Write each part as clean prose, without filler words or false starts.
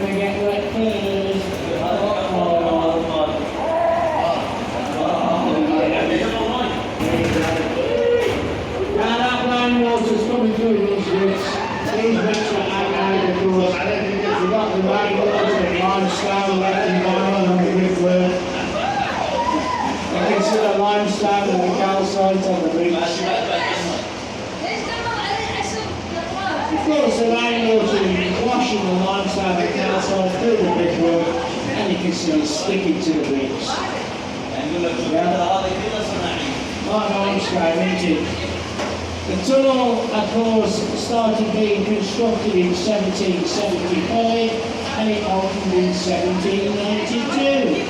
going to get wet first. Now that rainwater's coming through these roots. These roots are outlined, of course. We've got the rainwater and limestone left behind on the brickwork. You can see the limestone and the calcite on the roots. Of course, the rainwater is washing the limestone and calcite through the brickwork, and you can see it sticking to the bricks. Like limestone, isn't it? The tunnel, of course, started being constructed in 1775 and it opened in 1792.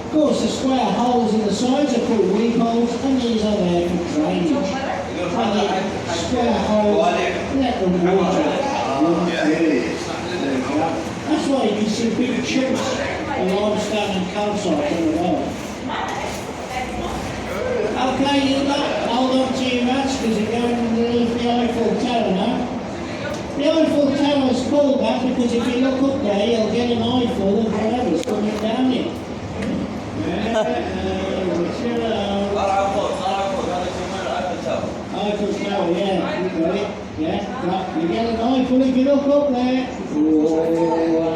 Of course, the square holes in the sides are called weep holes, and these are there for drainage. And the square holes let the water run through. That's why you can see big chunks of limestone and calcite on the road. Okay, you hold on to your mats because you're going underneath the Eiffel Tower now. The Eiffel Tower is called that because if you look up there, you'll get an Eiffel and whatever's coming down it. Eiffel Tower, yeah, you got it. Yeah, you get an Eiffel if you look up there. Whoa.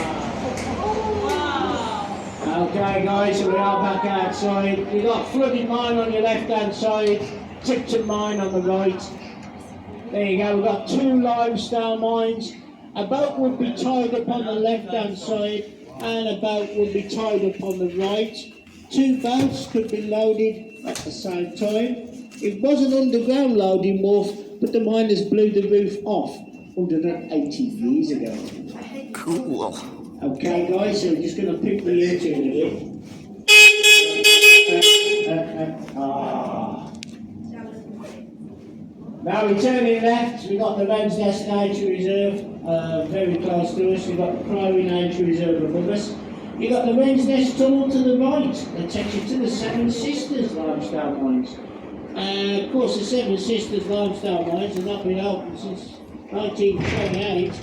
Okay guys, so we are back outside. You've got flooded mine on your left hand side, Tipton mine on the right. There you go, we've got two limestone mines. A boat would be tied up on the left hand side and a boat would be tied up on the right. Two boats could be loaded at the same time. It was an underground loading wharf, but the miners blew the roof off 180 years ago. Cool. Okay guys, so we're just going to pick the ear tune a bit. Now we're turning left, we've got the Wren's Nest Nature Reserve very close to us, we've got the Priory Nature Reserve above us. You've got the Wren's Nest Tunnel to the right, that takes you to the Seven Sisters limestone mines. Of course the Seven Sisters limestone mines have not been open since 1928.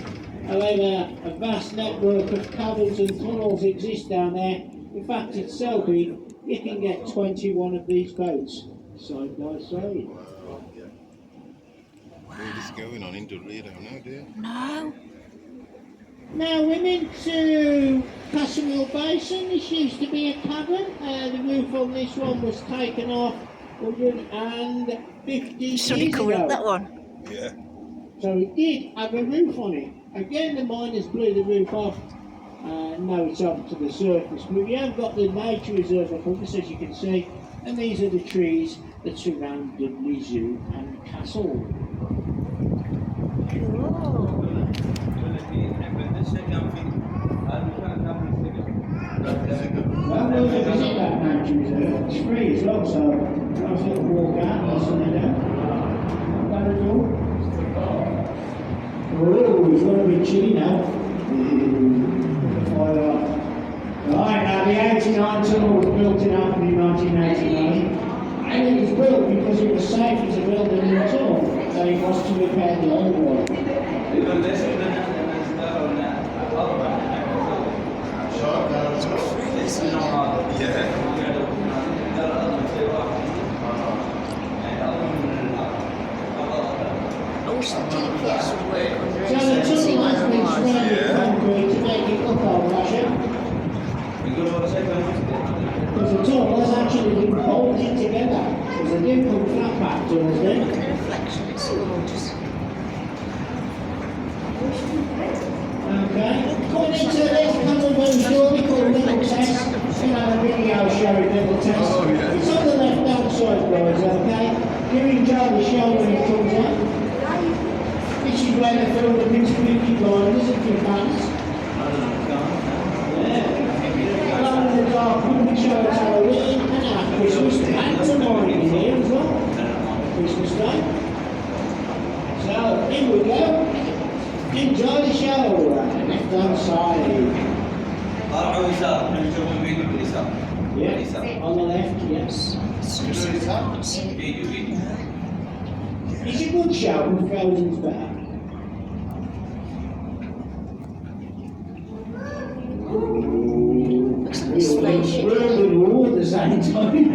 However, a vast network of caverns and tunnels exist down there. In fact, it's so big, you can get 21 of these boats side by side. Where is going on in Dudley? I don't know, do you? No. Now we're into Castlewell Basin. This used to be a cavern. The roof on this one was taken off 150 years Sunny coming ago. up that one. Yeah. So it did have a roof on it. Again, the miners blew the roof off, and now it's up to the surface. But we have got the nature reserve above us, as you can see, and these are the trees that surround Dudley Zoo and Castle. Well, we'll visit that nature reserve. It's free as well, so nice little walk out and something down. Not bad at all. Oh, it's got to be chilly now. Right, now the 89 tunnel was built in 1989, and it was built because it was safer to build a new tunnel than it was to repair the old one. I wish the GPS would work under So the tunnel has been surrounded with concrete to make it look old fashioned. Because the tunnel has actually been bolted together. There's a different flat back tunnels there. Look at the reflection, it's gorgeous. Okay, coming into the next couple of those shortly called Little Test. We'll have a video showing Little Test. Oh, yeah. It's on the left hand side, guys, okay? You enjoy the show when it comes out. This is where they film the Prince Beauty Blinders if you're fans. Yeah. Along with the dark puppet show at Halloween and our Christmas pantomime in here as well. Christmas Day. So, here we go. Enjoy the show. Left hand side. Yeah, on the left, yes. It's a good show, but Frozen's better. Looks like a spaceship. We're good all at the same time.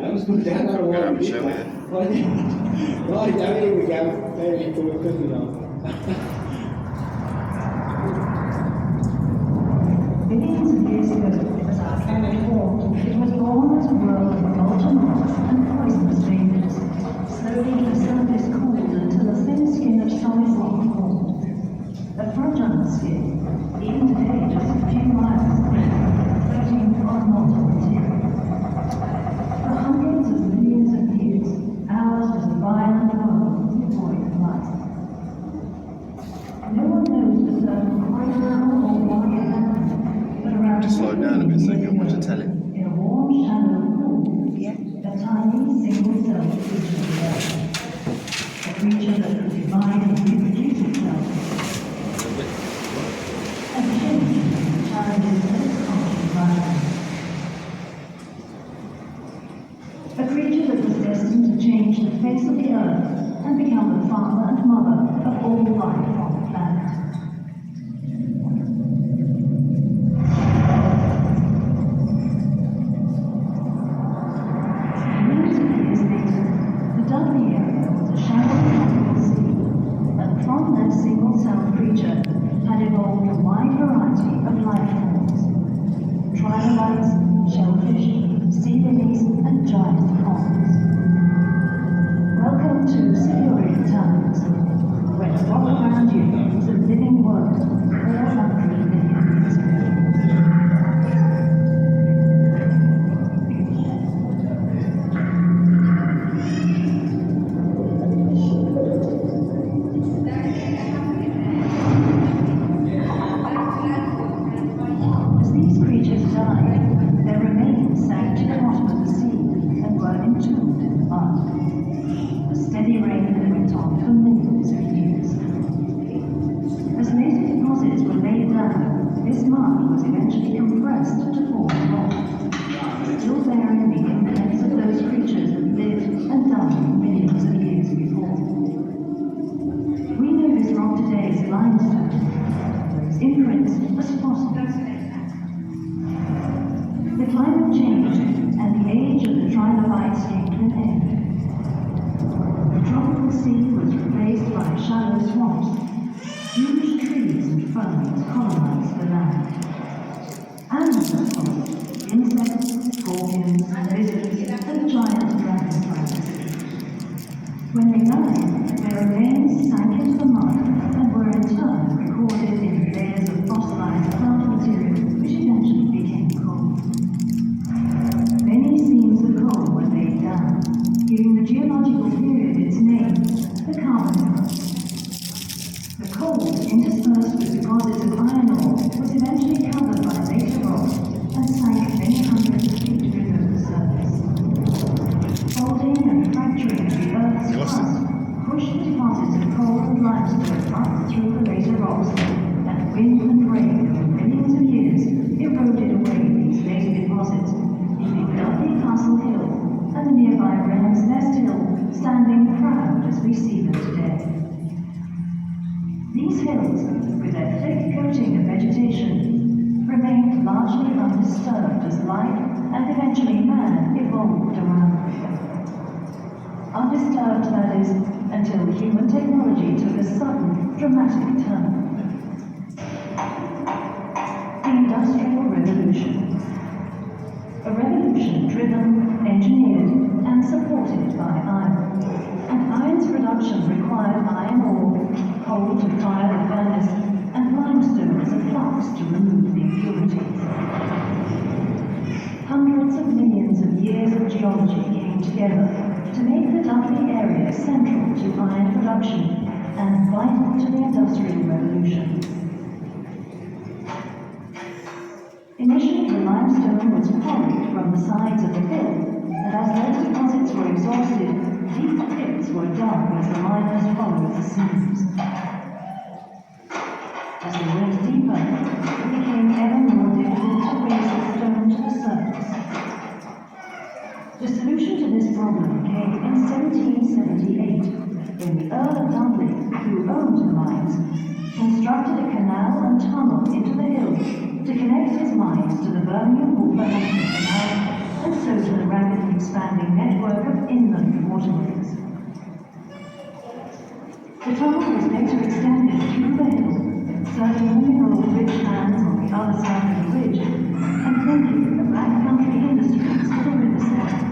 That was good, Dan. I don't know why we did that. Right, now here we go. There's your poor cooking on. Billions of years ago, as our planet formed, it was born as a world of molten rocks and poisonous vapors. Slowly the surface cooled until a thin skin of solid rock formed. A fragile skin, even today just a few miles thick, floating on molten material. For hundreds of millions of years, ours was a violent world devoid of life. No one knows for certain quite how or why it happened, but around Just slow down a bit so you can watch the telly. in a warm, shallow pool, Yeah. a tiny single-celled creature emerged. A creature that could divide and reproduce itself. A change in the challenges of its harsh environment. A creature that was destined to change the face of the earth and become the father and mother of all life on the planet. Millions of years later, the Dudley area was a shallow tropical sea, and from that single-celled creature had evolved a wide variety of life forms. Trilobites, shellfish, sea lilies, and giant prawns. Welcome to Silurian times, when the rock around you is a living world 400 million years ago. As these creatures died, their remains sank to the bottom of the sea and were entombed in the mud. A steady rain that went on for millions of years. As later deposits were laid down, this mud was eventually compressed to form rock, still bearing the imprints of those creatures that lived and died millions of years before. We know this rock today as limestone, those imprints as fossils. The climate changed, and the age of the trilobites came to an end. The tropical sea was replaced by shallow swamps. Huge trees and ferns colonized the land. Animals followed: insects, scorpions, lizards, and giant dragonflies. When they died, their remains sank into the mud and were in turn recorded in layers of fossilized plant material, which eventually became coal. Many seams of coal were laid down, giving the geological period its name, the Carbon Era. The coal, interspersed with deposits of iron ore, was eventually covered by later rocks and sank many hundreds of feet below the surface. Folding and fracturing of the Earth's crust pushed the deposits of coal and limestone up through the later rocks, and wind and rain for millions of years eroded away these later deposits, leaving Dudley Castle Hill and the nearby Wren's Nest Hill standing proud as we see them today. These hills, with their thick coating of vegetation, remained largely undisturbed as life and eventually man evolved around them. Undisturbed, that is, until human technology took a sudden, dramatic turn. The Industrial Revolution. A revolution driven, engineered, and supported by iron. And iron's production required iron ore, coal to fire the furnace, and limestone as a flux to remove the impurities. Hundreds of millions of years of geology came together to make the Dudley area central to iron production and vital to the Industrial Revolution. Initially, the limestone was quarried from the sides of the hill, and as those deposits were exhausted, deep pits were dug as the miners followed the seams. As they went deeper, it became ever more difficult to raise the stone to the surface. The solution to this problem came in 1778, when the Earl of Dudley, who owned the mines, constructed a canal and tunnel into the hills to connect his mines to the Birmingham-Wolverhampton Canal and so to the rapidly expanding network of inland waterways. The tunnel was later extended through the hill, serving the mineral rich lands on the other side of the ridge, and linking the Black Country industries to the riverside.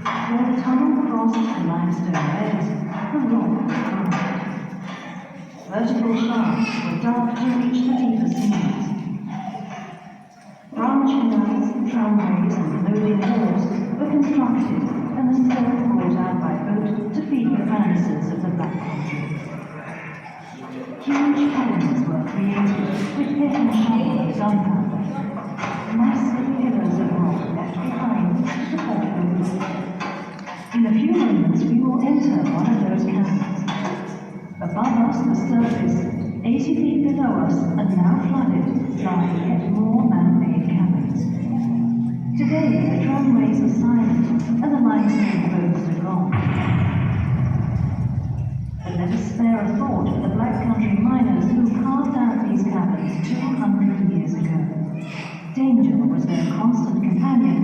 Where the tunnel crossed the limestone beds, the rock was hard. Vertical shafts were dug to reach the deepest mines. Branch canals, tramways, and loading wharves were constructed, and the silk brought out by boat to feed the furnaces of the Black Country. Huge caverns were created with pit and shovel and gunpowder. Massive pillars of rock left behind to support the roof. In a few moments we will enter one of those caverns. Above us the surface, 80 feet below us, and now flooded, lie yet more man-made caverns. Today the tramways are silent and the limestone boats are gone. But let us spare a thought for the Black Country miners who carved out these caverns 200 years ago. Danger was their constant companion,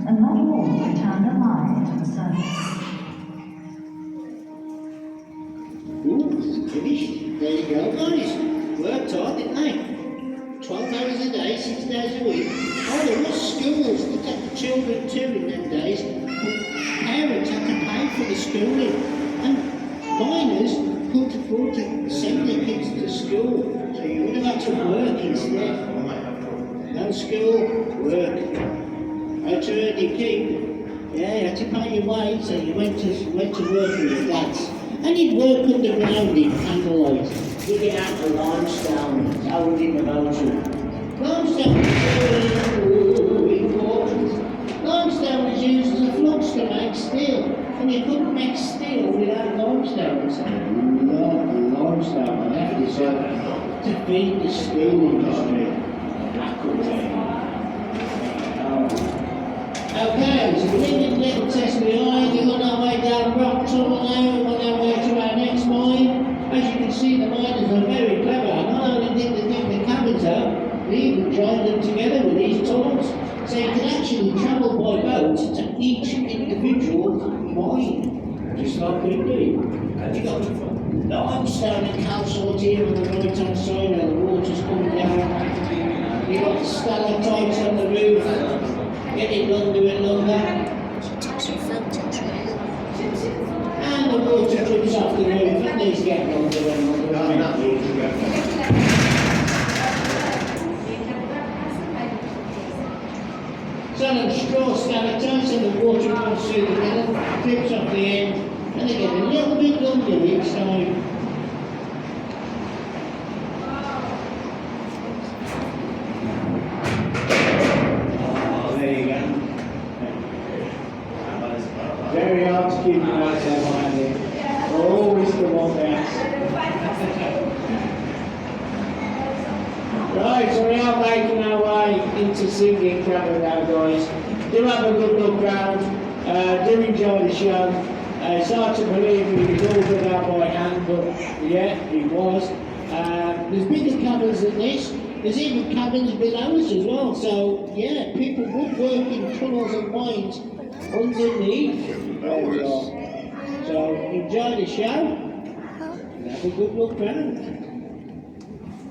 and not all returned alive to the surface. Ooh, finished. There you go, guys. Worked hard, didn't they? 12 hours a day, 6 days a week. Oh, there were schools to take the children to in them days. Parents had to pay for the schooling. And miners couldn't afford to send their kids to school. So you would have had to work instead. No school, work. How to earn your keep? Yeah, you had to pay your way, so you went to work with your dads. And you'd work underground in candlelight. You get out the limestone, held in the motor. Limestone was very important. Limestone was used as a flux to make steel. And you couldn't make steel without limestone. So limestone, and that is to feed the steel industry. Okay, so we're leaving little test behind. We're on our way down rock tunnel now. We're on our way to our next mine. As you can see, the miners are very clever. Not only did they dig the caverns out, they even joined them together with these tunnels. So you can actually travel by boat to each individual mine, just like we do. And you got limestone and calcite here on the right hand side where the water's coming down. You got the stalactites on the roof, getting longer and longer. And the water drips off the roof, and these get longer and longer. Some of the straw stalactites and the water comes through the middle, drips off the end, and they get a little bit longer each time. Very hard to keep your eyes on it. Always the one there. Right, so we are making our way into singing cavern now, guys. Do have a good look round. Do enjoy the show. It's hard to believe it was all done out by hand, but yeah, it was. There's bigger caverns than this. There's even caverns below us as well. So yeah, people would work in tunnels and mines underneath. There we are. So enjoy the show and have a good look round.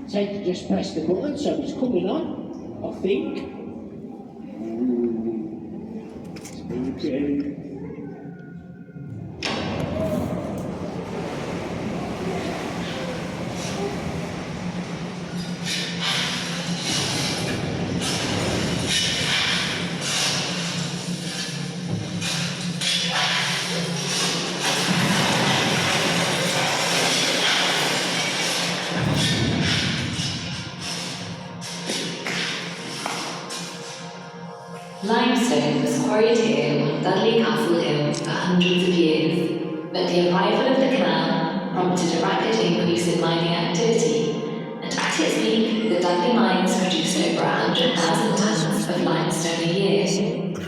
Take to just press the button, so it's coming on, I think. Okay. Limestone was quarried here on Dudley Castle Hill for hundreds of years, but the arrival of the canal prompted a rapid increase in mining activity, and at its peak, the Dudley mines produced over 100,000 tons of limestone a year.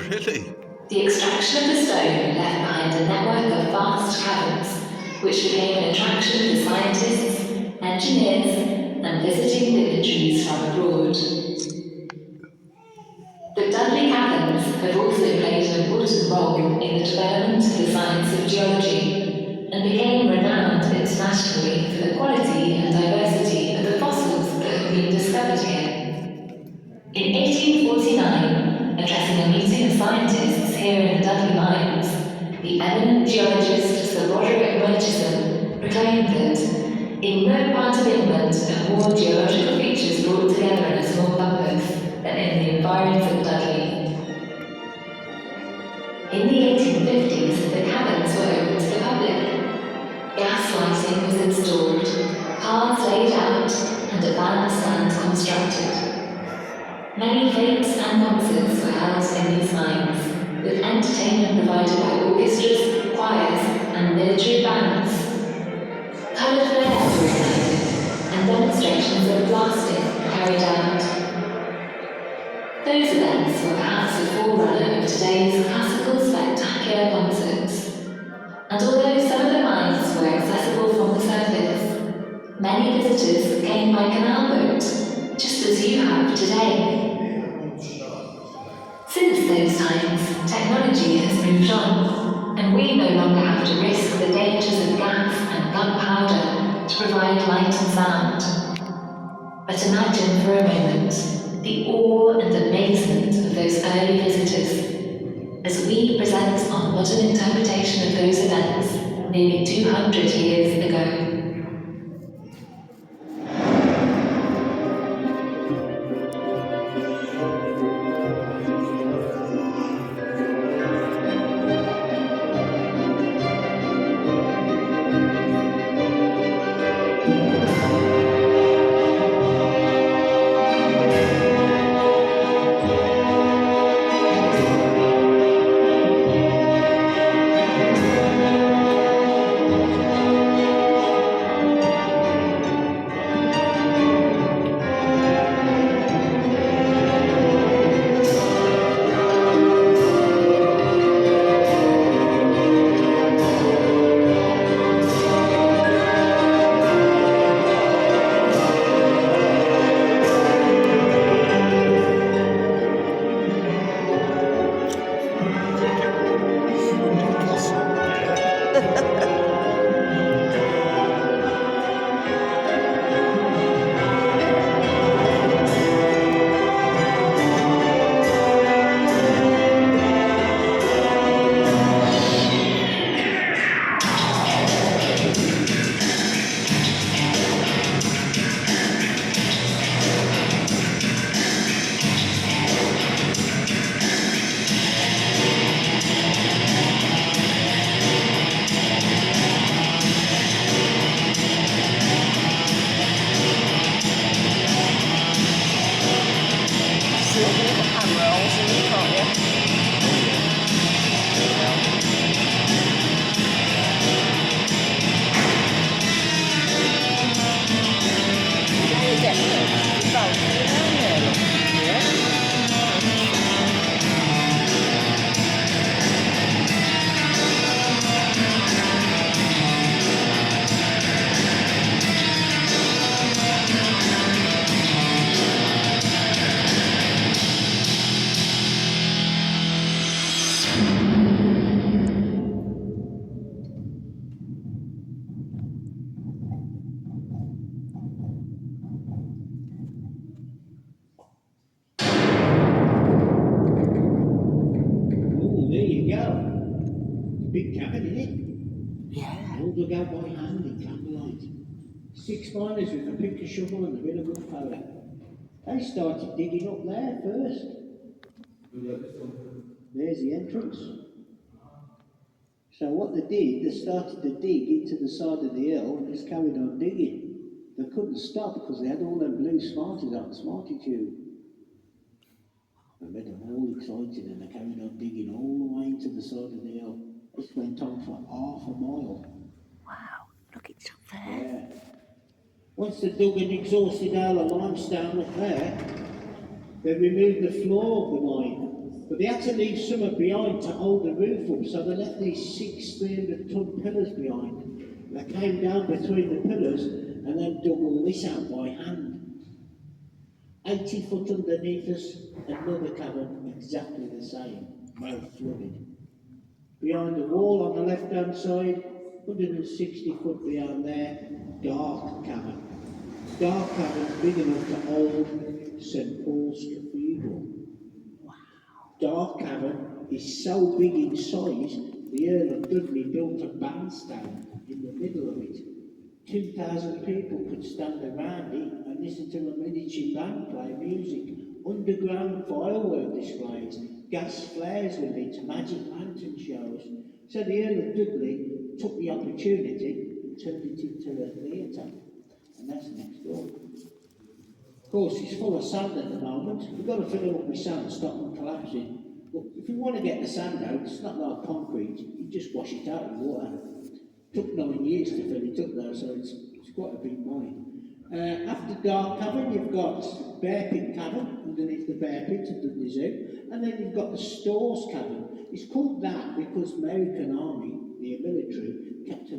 Really? The The extraction of the stone left behind a network of vast caverns, which became an attraction for scientists, engineers, and visiting dignitaries from abroad. The Dudley caverns have also played an important role in the development of the science of geology, and became renowned internationally for the quality and diversity of the fossils that have been discovered here. In 1849, addressing a meeting of scientists here in the Dudley mines, the eminent geologist Sir Roderick Murchison proclaimed that in no part of England are more geological features brought together in a small compass than in the environs of Dudley. In the 1850s, the caverns were opened to the public. Gas lighting was installed, paths laid out, and a bandstand constructed. Many fetes and concerts were held in these mines, with entertainment provided by orchestras, choirs, and military bands. Coloured flares were ignited, and demonstrations of blasting carried out. Those events were perhaps the forerunner of today's classical spectacular concerts. And although some of the mines were accessible from the surface, many visitors came by canal boat, just as you have today. Since those times, technology has moved on, and we no longer have to risk the dangers of gas and gunpowder to provide light and sound. But imagine for a moment the awe and amazement of those early visitors as we present our modern interpretation of those events nearly 200 years ago. Big cavern, isn't it? Yeah. All dug out by hand in candlelight. 6 miners with a pick, a shovel, and a bit of gunpowder. They started digging up there first. There's the entrance. So what they did, they started to dig into the side of the hill and just carried on digging. They couldn't stop because they had all them blue Smarties on, Smartie tube. They made them all excited and they carried on digging all the way into the side of the hill. This went on for half a mile. Wow, look, it's up there. Yeah. Once they dug and exhausted all the limestone up there, they removed the floor of the mine. But they had to leave some behind to hold the roof up, so they left these 6 300-ton pillars behind. They came down between the pillars and then dug all this out by hand. 80 foot underneath us, another cavern exactly the same, both flooded. Behind the wall on the left hand side, 160 foot beyond there, dark cavern. Dark cavern big enough to hold St Paul's Cathedral. Dark cavern is so big in size, the Earl of Dudley built a bandstand in the middle of it. 2,000 people could stand around it and listen to a miniature band play music, underground firework displays, gas flares with it, magic lantern shows. So the Earl of Dudley took the opportunity and turned it into a theatre, and that's next door. Of course, it's full of sand at the moment. We've got to fill it up with sand, stop them collapsing. But if you want to get the sand out, it's not like concrete, you just wash it out with water. It took 9 years to fill it up though, so it's quite a big mine. After Dark Cavern, you've got Bear Pit Cavern, underneath the Bear Pit at Dudley Zoo, and then you've got the Stores Cavern. It's called that because the American Army, the military, kept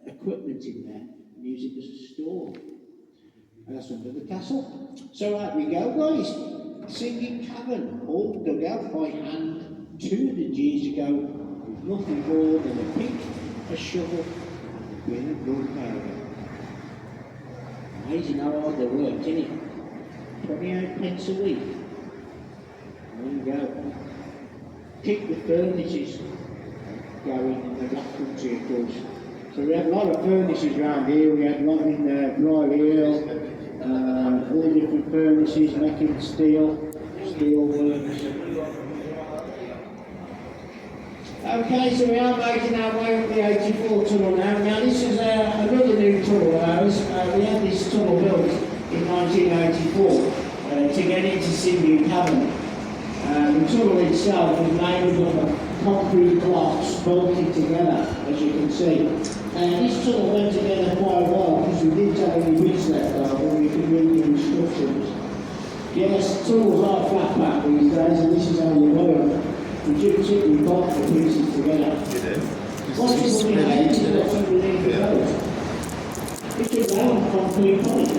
equipment in there and used it as a store. And that's under the castle. So out we go, guys. Singing Cavern, all dug out by hand 200 years ago, with nothing more than a pick, a shovel, with a good powder. Amazing how hard they worked, isn't it? 28 pence a week. There you go. Keep the furnaces going in the black country, of course. So we had a lot of furnaces around here. We had one in Dry Hill, all different furnaces making steel works. Okay, so we are making our way up the 84 tunnel now. Now this is another new tunnel of ours. We had this tunnel built in 1984 to get into Singing Cavern. The tunnel itself was made up of concrete blocks bolted together, as you can see. This tunnel went together quite well because we didn't have any bits left over, we could read the instructions. Yes, tunnels are flat pack these days, and this is how you work. We just simply bolt the pieces together. What's the head is what's underneath the road. It's a round concrete pipe.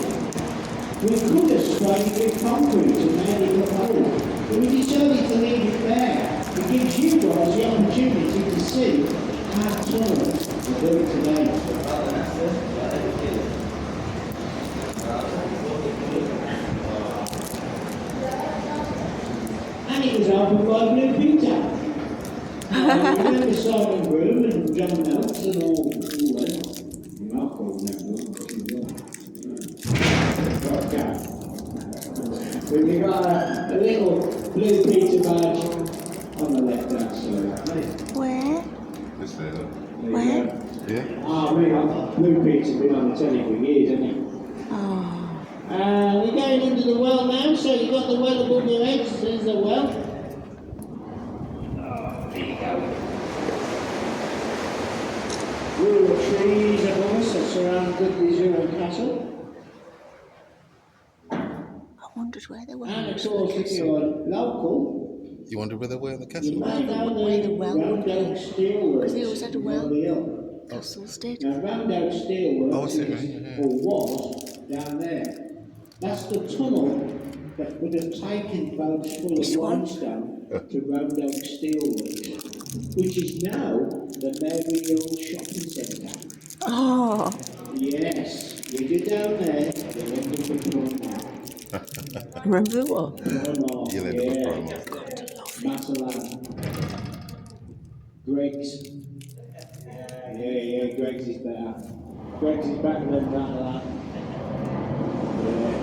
We could have sprayed it with concrete and made it look old, but we decided to leave it there. It gives you guys the opportunity to see how tunnels are built today. And it was opened by Blue Peter. Remember Simon Broom and John Notes and all them? I'll call them okay. But we got a little Blue Peter badge on the left hand side. Where? This there. Where? Yeah. Ah, Blue Peter's been on the telly for years, hasn't he? Oh. We're going into the well now, so you've got the well above your heads, there's the well. Oh, there you go. Rural trees above us that surround Dudley Zoo and Castle. I wondered where they were. And of course, if you're local, You wonder where they were in the you castle? may know Where the well would Round be. Oak Steelworks. Because they always had a well. on the hill. Castles did. Now, Round Oak Steelworks Oh, I see, is, right, yeah. or was, down there. That's the tunnel that would have taken boats full This of one? limestone to Round Oak Steelworks, which is now the Mary Hill Shopping Centre. Oh. Yes, we go down there, you'll end up with one Remember the what? more. You'll end up with Primark. Massalan. Greg's. Yeah, Greg's is better. Greg's is better than that. Yeah.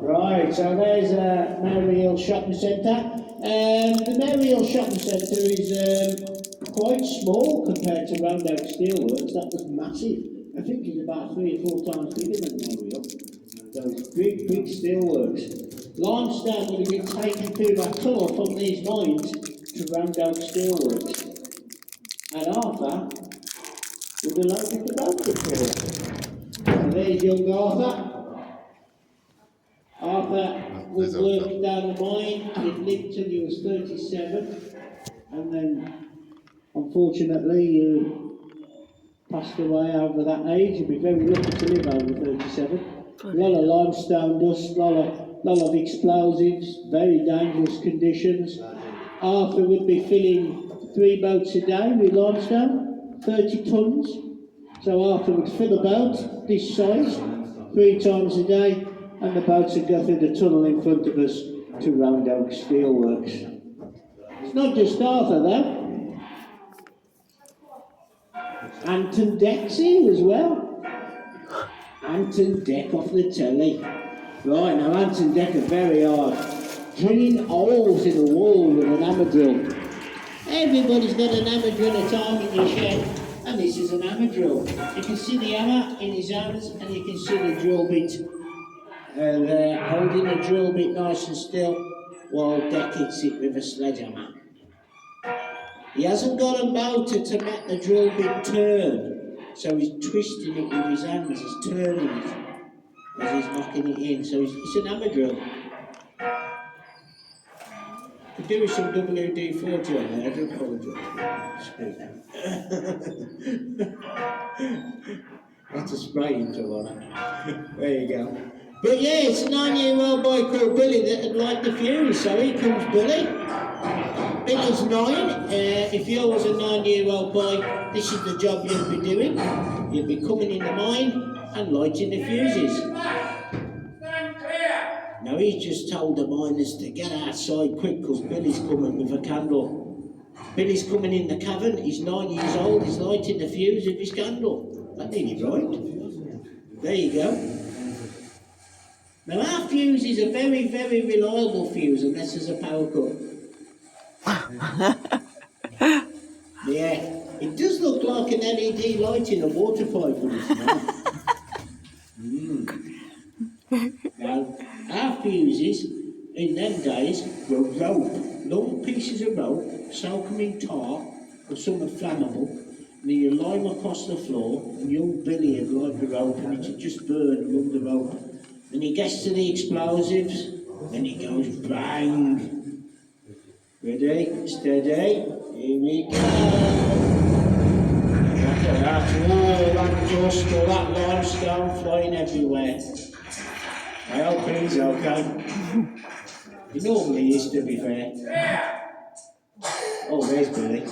Right, so there's Mary Hill Shopping Centre. The Mary Hill Shopping Centre is quite small compared to Round Oak Steelworks. That was massive. I think it's about 3 or 4 times bigger than Mary Hill. Those big steelworks. Limestone would have been taken through that tunnel from these mines to Round Oak Steelworks. And Arthur would have loaded the boat before. So there's young Arthur. Arthur would work down the mine. He'd lived till he was 37, and then unfortunately you passed away over that age. You'd be very lucky to live over 37. A lot of limestone dust, lot of explosives, very dangerous conditions. Arthur would be filling 3 boats a day with limestone, 30 tons. So Arthur would fill a boat this size 3 times a day, and the boats would go through the tunnel in front of us to Round Oak Steelworks. It's not just Arthur though. Anton Deck's here as well. Anton Deck off the telly. Right, now Anton Deck are very hard. Drilling holes in the wall with an hammer drill. Everybody's got an hammer drill at home in your shed, and this is an hammer drill. You can see the hammer in his hands, and you can see the drill bit there, holding the drill bit nice and still, while Deck hits it with a sledgehammer. He hasn't got a motor to make the drill bit turn, so he's twisting it with his hands, he's turning it as he's knocking it in, so it's an hammer drill. Could do with some WD-40 on there, I do apologise. That's a spray into one. There you go. But yeah, it's a 9-year-old boy called Billy that had liked the Fury, so here comes Billy. Billy's 9. If you was a 9-year-old boy, this is the job you'd be doing. You'd be coming in the mine and lighting the fuses. Now he's just told the miners to get outside quick because Billy's coming with a candle. Billy's coming in the cavern, he's 9 years old, he's lighting the fuse with his candle. That ain't it right? There you go. Now our fuse is a very, very reliable fuse unless there's a power cut. Yeah, it does look like an LED light in a water pipe when it's not. Now, our fuses in them days were rope, long pieces of rope, soak them in tar or something flammable, and then you line them across the floor, and young Billy would light the rope and it would just burn along the rope. Then he gets to the explosives, then he goes bang. Ready, steady, here we go. Look at that, all that dust, all that limestone flying everywhere. I hope he's okay. He normally is, to be fair. Oh, there's Billy.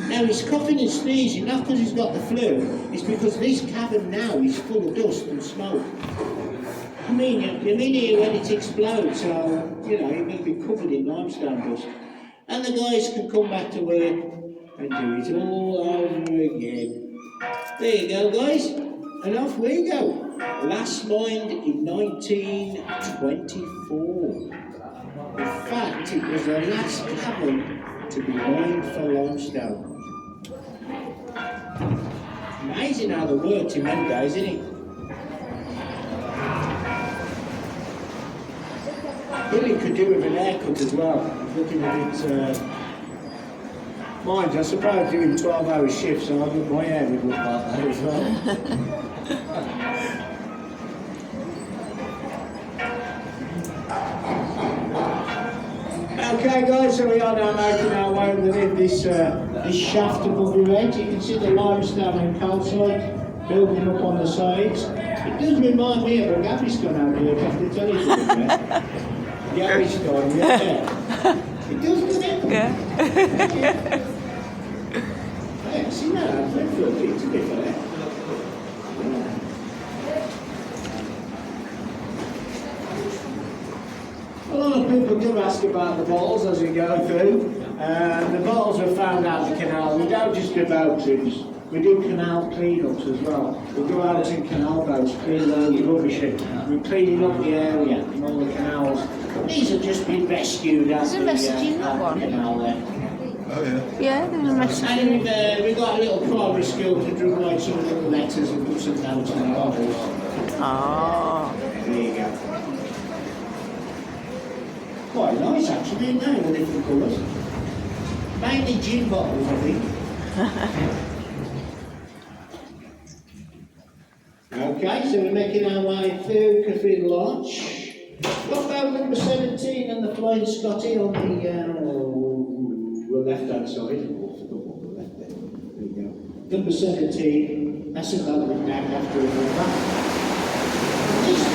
Now he's coughing and sneezing, not because he's got the flu, it's because this cavern now is full of dust and smoke. I mean, you're in here when it explodes, so, you know, you're going to be covered in limestone dust. And the guys can come back to work and do it all over again. There you go, guys, and off we go. Last mined in 1924. In fact, it was the last cavern to be mined for limestone. Amazing how they worked in them days, isn't it? Billy could do with an haircut as well. Looking a bit. Mind you, I suppose doing 12-hour shifts, so I think my hair would look like that as well. Okay guys, so we are now making our way underneath this shaft above your head. You can see the limestone and calcite building up on the sides. It does remind me of a Gaviscon out here, I have to tell you to be fair. Gaviscon, yeah. It does, doesn't it? Yeah. I haven't seen that advert for a bit, to be fair. A lot of people do ask about the balls as we go through. The balls were found out the canal. We don't just do boat trips, we do canal clean-ups as well. We go out in canal boats, clean all the rubbish in. We're cleaning up the area and all the canals. These have just been rescued out of the canal there. Oh yeah. Yeah, there's a message. And we've got a little primary school to write some little letters and put some notes in the bottles. Oh. There you go. Quite nice actually, isn't they? All different colours. Mainly gin bottles, I think. Okay, so we're making our way through Cathedral Arch. tucked away, Scotty, on the left-hand side. Oh, I forgot what the left there. There we go. Number 17, that's a moment named after a number. Just